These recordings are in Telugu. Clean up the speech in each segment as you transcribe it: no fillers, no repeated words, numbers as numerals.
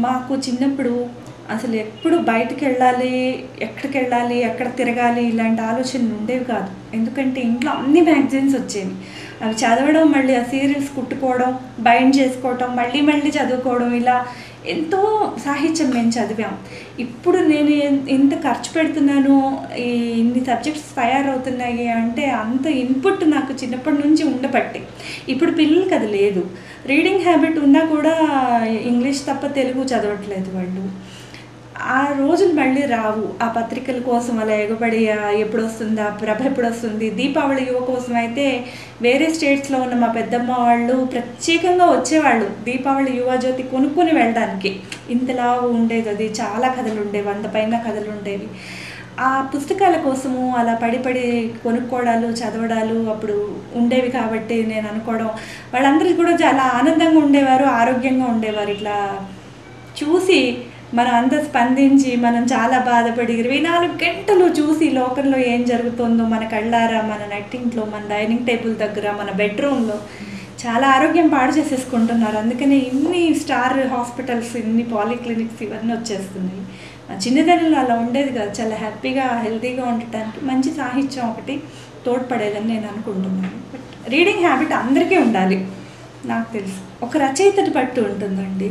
మాకు చిన్నప్పుడు అసలు ఎప్పుడు బయటికెళ్ళాలి, ఎక్కడికెళ్ళాలి, ఎక్కడ తిరగాలి ఇలాంటి ఆలోచనలు ఉండేవి కాదు. ఎందుకంటే ఇంట్లో అన్ని మ్యాగజైన్స్ వచ్చేవి. అవి చదవడం, మళ్ళీ ఆ సీరియల్స్ కుట్టుకోవడం, బైండ్ చేసుకోవడం, మళ్ళీ మళ్ళీ చదువుకోవడం, ఇలా ఎంతో సాహిత్యం మేము చదివాం. ఇప్పుడు నేను ఇంత ఖర్చు పెడుతున్నాను, ఇన్ని సబ్జెక్ట్స్ తయారవుతున్నాయి అంటే అంత ఇన్పుట్ నాకు చిన్నప్పటి నుంచి ఉండబట్టే. ఇప్పుడు పిల్లలకి అది లేదు. రీడింగ్ హ్యాబిట్ ఉన్నా కూడా ఇంగ్లీష్ తప్ప తెలుగు చదవట్లేదు వాళ్ళు. ఆ రోజులు మళ్ళీ రావు. ఆ పత్రికల కోసం అలా ఎగబడి ఎప్పుడు వస్తుందా, ప్రభ ఎప్పుడు వస్తుంది. దీపావళి యువ కోసం అయితే వేరే స్టేట్స్లో ఉన్న మా పెద్దమ్మ వాళ్ళు ప్రత్యేకంగా వచ్చేవాళ్ళు దీపావళి యువజ్యోతి కొనుక్కొని వెళ్ళడానికి. ఇంతలా ఉండేది అది. చాలా కథలు ఉండేవి, 100 పైన కథలు ఉండేవి. ఆ పుస్తకాల కోసము అలా పడి కొనుక్కోవడాలు, చదవడాలు అప్పుడు ఉండేవి. కాబట్టి నేను అనుకోవడం వాళ్ళందరూ కూడా చాలా ఆనందంగా ఉండేవారు, ఆరోగ్యంగా ఉండేవారు. ఇట్లా చూసి మనం అంత స్పందించి మనం చాలా బాధపడి 24 గంటలు చూసి లోకంలో ఏం జరుగుతుందో మన కళ్ళారా, మన నెట్టింట్లో, మన డైనింగ్ టేబుల్ దగ్గర, మన బెడ్రూమ్లో చాలా ఆరోగ్యం పాడు చేసేసుకుంటున్నారు. అందుకనే ఇన్ని స్టార్ హాస్పిటల్స్, ఇన్ని పాలిక్లినిక్స్ ఇవన్నీ వచ్చేస్తున్నాయి. చిన్నదనంలో అలా ఉండేది కాదు. చాలా హ్యాపీగా, హెల్తీగా ఉండటానికి మంచి సాహిత్యం ఒకటి తోడ్పడేదని నేను అనుకుంటున్నాను. బట్ రీడింగ్ హ్యాబిట్ అందరికీ ఉండాలి. నాకు తెలుసు ఒక రచయితని పట్టు ఉంటుందండి.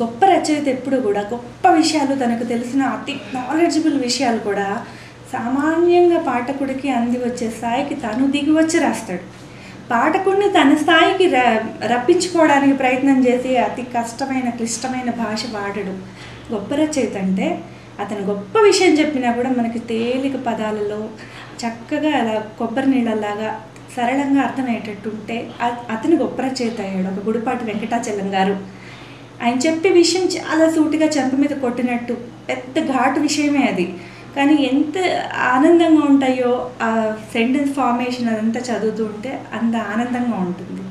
గొప్ప రచయిత ఎప్పుడు కూడా గొప్ప విషయాలు, తనకు తెలిసిన అతి నాలెడ్జబుల్ విషయాలు కూడా సామాన్యంగా పాఠకుడికి అంది వచ్చే స్థాయికి తను దిగి వచ్చి రాస్తాడు. పాఠకుడిని తన స్థాయికి రప్పించుకోవడానికి ప్రయత్నం చేసి అతి కష్టమైన, క్లిష్టమైన భాష వాడడు. గొప్ప రచయిత అంటే అతను గొప్ప విషయం చెప్పినా కూడా మనకి తేలిక పదాలలో చక్కగా అలా కొబ్బరి నీళ్ళలాగా సరళంగా అర్థమయ్యేటట్టు ఉంటే అతను గొప్ప రచయిత అయ్యాడు. ఒక గుడిపాటి వెంకటాచలం గారు ఆయన చెప్పే విషయం చాలా సూటిగా చెంప మీద కొట్టినట్టు, పెద్ద ఘాటు విషయమే అది. కానీ ఎంత ఆనందంగా ఉంటాయో ఆ సెంటెన్స్ ఫార్మేషన్ అదంతా చదువుతూ ఉంటే అంత ఆనందంగా ఉంటుంది.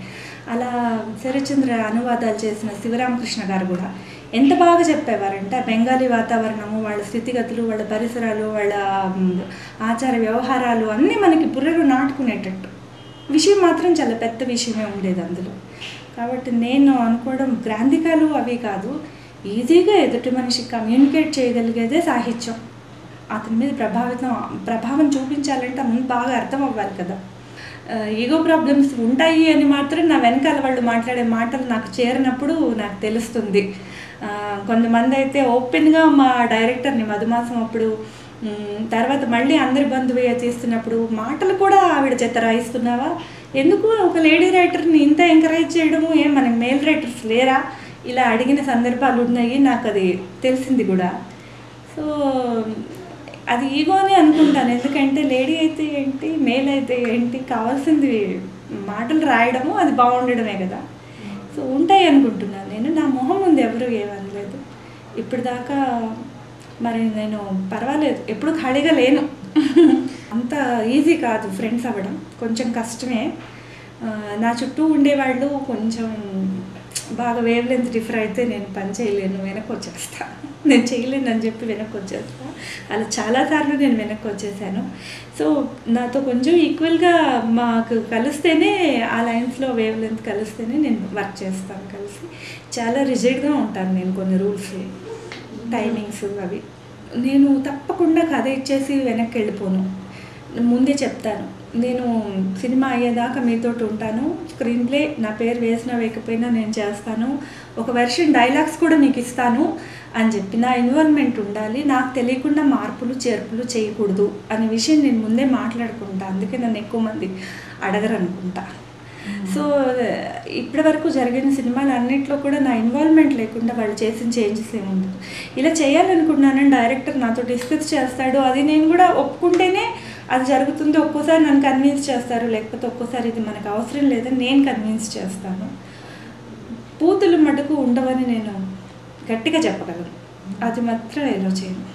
అలా శరత్చంద్ర అనువాదాలు చేసిన శివరామకృష్ణ గారు కూడా ఎంత బాగా చెప్పేవారంటే బెంగాలీ వాతావరణము, వాళ్ళ స్థితిగతులు, వాళ్ళ పరిసరాలు, వాళ్ళ ఆచార వ్యవహారాలు అన్నీ మనకి బుర్రలో నాటుకునేటట్టు. విషయం మాత్రం చాలా పెద్ద విషయమే ఉండేది అందులో. కాబట్టి నేను అనుకోవడం గ్రాంధికాలు అవి కాదు, ఈజీగా ఎదుటి మనిషి కమ్యూనికేట్ చేయగలిగేదే సాహిత్యం. అతని మీద ప్రభావం చూపించాలంటే ముందు బాగా అర్థం అవ్వాలి కదా. ఈగో ప్రాబ్లమ్స్ ఉంటాయి అని మాత్రం నా వెనకాల వాళ్ళు మాట్లాడే మాటలు నాకు చేరినప్పుడు నాకు తెలుస్తుంది. కొంతమంది అయితే ఓపెన్గా మా డైరెక్టర్ని మధుమాసం అప్పుడు తర్వాత మళ్ళీ అందరి బంధువే తీస్తున్నప్పుడు మాటలు కూడా ఆవిడ చేత రాయిస్తున్నావా, ఎందుకు ఒక లేడీ రైటర్ని ఇంత ఎంకరేజ్ చేయడము, ఏం మనకి మేల్ రైటర్స్ లేరా, ఇలా అడిగిన సందర్భాలు ఉన్నాయి. నాకు అది తెలిసింది కూడా. సో అది ఈగో అని అనుకుంటాను. ఎందుకంటే లేడీ అయితే ఏంటి, మేల్ అయితే ఏంటి, కావాల్సింది మాటలు రాయడము, అది బాగుండడమే కదా. సో ఉంటాయి అనుకుంటున్నాను నేను. నా మొహం ముందు ఎవరు ఏమనలేదు ఇప్పటిదాకా. మరి నేను పర్వాలేదు, ఎప్పుడు ఖాళీగా లేను. అంత ఈజీ కాదు ఫ్రెండ్స్ అవ్వడం, కొంచెం కష్టమే. నా చుట్టూ ఉండేవాళ్ళు కొంచెం బాగా వేవ్ లెంత్ డిఫర్ అయితే నేను పని చేయలేను, వెనక్కి వచ్చేస్తా. నేను చేయలేను అని చెప్పి వెనక్కి వచ్చేస్తా. అలా చాలాసార్లు నేను వెనక్కి వచ్చేసాను. సో నాతో కొంచెం ఈక్వల్గా మాకు కలిస్తేనే, ఆ లైన్స్లో వేవ్ లెంత్ కలిస్తేనే నేను వర్క్ చేస్తాను కలిసి. చాలా రిజిడ్గా ఉంటాను నేను, కొన్ని రూల్స్, టైమింగ్స్ అవి. నేను తప్పకుండా కథ ఇచ్చేసి వెనక్కి వెళ్ళిపోను. ముందే చెప్తాను, నేను సినిమా అయ్యేదాకా మీతోటి ఉంటాను. స్క్రీన్ ప్లే నా పేరు వేసినా వేయకపోయినా నేను చేస్తాను. ఒక వెర్షన్ డైలాగ్స్ కూడా మీకు ఇస్తాను అని చెప్పి నా ఇన్వాల్వ్మెంట్ ఉండాలి. నాకు తెలియకుండా మార్పులు చేర్పులు చేయకూడదు అనే విషయం నేను ముందే మాట్లాడుకుంటా. అందుకే నన్ను ఎక్కువ మంది అడగరు అనుకుంటా. సో ఇప్పటి వరకు జరిగిన సినిమాలు అన్నింటిలో కూడా నా ఇన్వాల్వ్మెంట్ లేకుండా వాళ్ళు చేసిన చేంజెస్ ఏముండదు. ఇలా చేయాలనుకుంటున్నానని డైరెక్టర్ నాతో డిస్కస్ చేస్తాడు, అది నేను కూడా ఒప్పుకుంటేనే అది జరుగుతుంది. ఒక్కోసారి నన్ను కన్విన్స్ చేస్తారు, లేకపోతే ఒక్కోసారి ఇది మనకు అవసరం లేదని నేను కన్విన్స్ చేస్తాను. పూతులు మటుకు ఉండవని నేను గట్టిగా చెప్పగలను, అది మాత్రం ఎలా చేయను.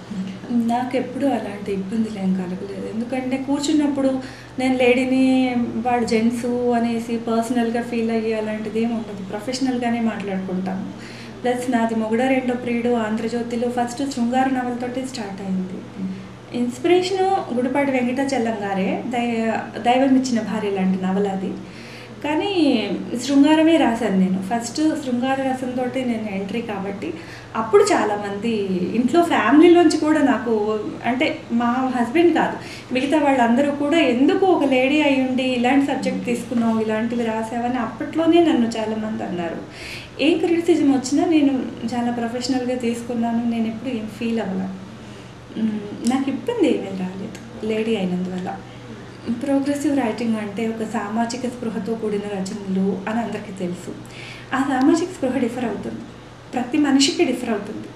నాకు ఎప్పుడూ అలాంటి ఇబ్బందులు ఏం కలగలేదు. ఎందుకంటే కూర్చున్నప్పుడు నేను లేడీని, వాడు జెంట్సు అనేసి పర్సనల్గా ఫీల్ అయ్యి అలాంటిది ఏమి ఉండదు. ప్రొఫెషనల్గానే మాట్లాడుకుంటాను. ప్లస్ నాది మొగుడ రెండో ప్రియుడు ఆంధ్రజ్యోతిలో ఫస్ట్ శృంగార నవలతోటి స్టార్ట్ అయింది. ఇన్స్పిరేషను గుడిపాటి వెంకటాచలం గారే, దైవం ఇచ్చిన భార్య లాంటి నవల అది. కానీ శృంగారమే రాశాను నేను. ఫస్ట్ శృంగార రసంతో నేను ఎంట్రీ కాబట్టి అప్పుడు చాలామంది ఇంట్లో ఫ్యామిలీలోంచి కూడా నాకు, అంటే మా హస్బెండ్ కాదు, మిగతా వాళ్ళందరూ కూడా ఎందుకు ఒక లేడీ అయ్యుండి ఇలాంటి సబ్జెక్ట్ తీసుకున్నావు, ఇలాంటివి రాసావని అప్పట్లోనే నన్ను చాలామంది అన్నారు. ఏ క్రిటిసిజం వచ్చినా నేను చాలా ప్రొఫెషనల్గా తీసుకున్నాను. నేను ఎప్పుడు ఏం ఫీల్ అవ్వలా. నాకు ఇబ్బంది ఏమీ రాలేదు లేడీ అయినందువల్ల. ప్రోగ్రెసివ్ రైటింగ్ అంటే ఒక సామాజిక స్పృహతో కూడిన రచనలు అని అందరికీ తెలుసు. ఆ సామాజిక స్పృహ డిఫర్ అవుతుంది, ప్రతి మనిషికి డిఫర్ అవుతుంది.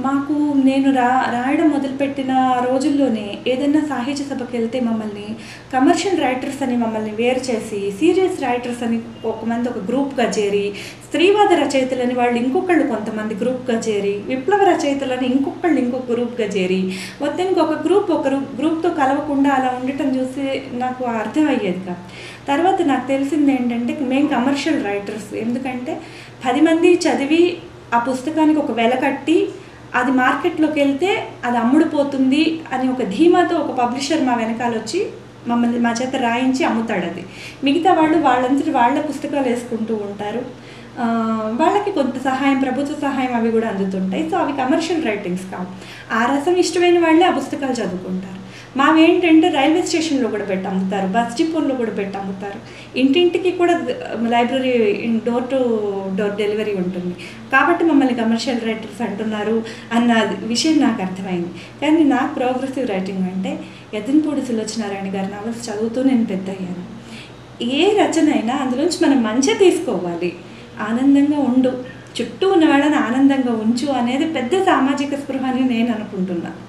మాకు నేను రాయడం మొదలుపెట్టిన రోజుల్లోనే ఏదైనా సాహిత్య సభకి వెళ్తే మమ్మల్ని కమర్షియల్ రైటర్స్ అని మమ్మల్ని వేరు చేసి, సీరియస్ రైటర్స్ అని ఒక గ్రూప్గా చేరి, స్త్రీవాద రచయితలని వాళ్ళు ఇంకొకళ్ళు కొంతమంది గ్రూప్గా చేరి, విప్లవ రచయితలని ఇంకొకళ్ళు ఇంకొక గ్రూప్గా చేరి, మొత్తానికి ఒక గ్రూప్తో కలవకుండా అలా ఉండటం చూసి నాకు అర్థమయ్యేది కాదు. తర్వాత నాకు తెలిసింది ఏంటంటే మేము కమర్షియల్ రైటర్స్. ఎందుకంటే 10 మంది చదివి ఆ పుస్తకానికి ఒక వెల కట్టి అది మార్కెట్లోకి వెళ్తే అది అమ్ముడుపోతుంది అని ఒక ధీమాతో ఒక పబ్లిషర్ మా వెనకాల వచ్చి మమ్మల్ని మా చేత రాయించి అమ్ముతాడు. అది మిగతా వాళ్ళందరూ వాళ్ళ పుస్తకాలు వేసుకుంటూ ఉంటారు. వాళ్ళకి కొంత సహాయం, ప్రభుత్వ సహాయం అవి కూడా అందుతుంటాయి. సో అవి కమర్షియల్ రైటింగ్స్ కావు. ఆ రసం ఇష్టమైన వాళ్ళే ఆ పుస్తకాలు చదువుకుంటారు. మావేంటంటే రైల్వే స్టేషన్లో కూడా పెట్టి అమ్ముతారు, బస్ డిపోల్లో కూడా పెట్టి అమ్ముతారు, ఇంటింటికి కూడా library door to door delivery ఉంటుంది. కాబట్టి మమ్మల్ని కమర్షియల్ రైటర్స్ అంటున్నారు అన్న విషయం నాకు అర్థమైంది. కానీ నాకు ప్రోగ్రెసివ్ రైటింగ్ అంటే యతిన్పూడి సులోచనారాయణ గారి నవల్స్ చదువుతూ నేను పెద్ద అయ్యాను. ఏ రచన అయినా అందులోంచి మనం మంచి తీసుకోవాలి, ఆనందంగా ఉండు, చుట్టూ ఉన్న వాళ్ళని ఆనందంగా ఉంచు అనేది పెద్ద సామాజిక స్పృహ అని నేను అనుకుంటున్నాను.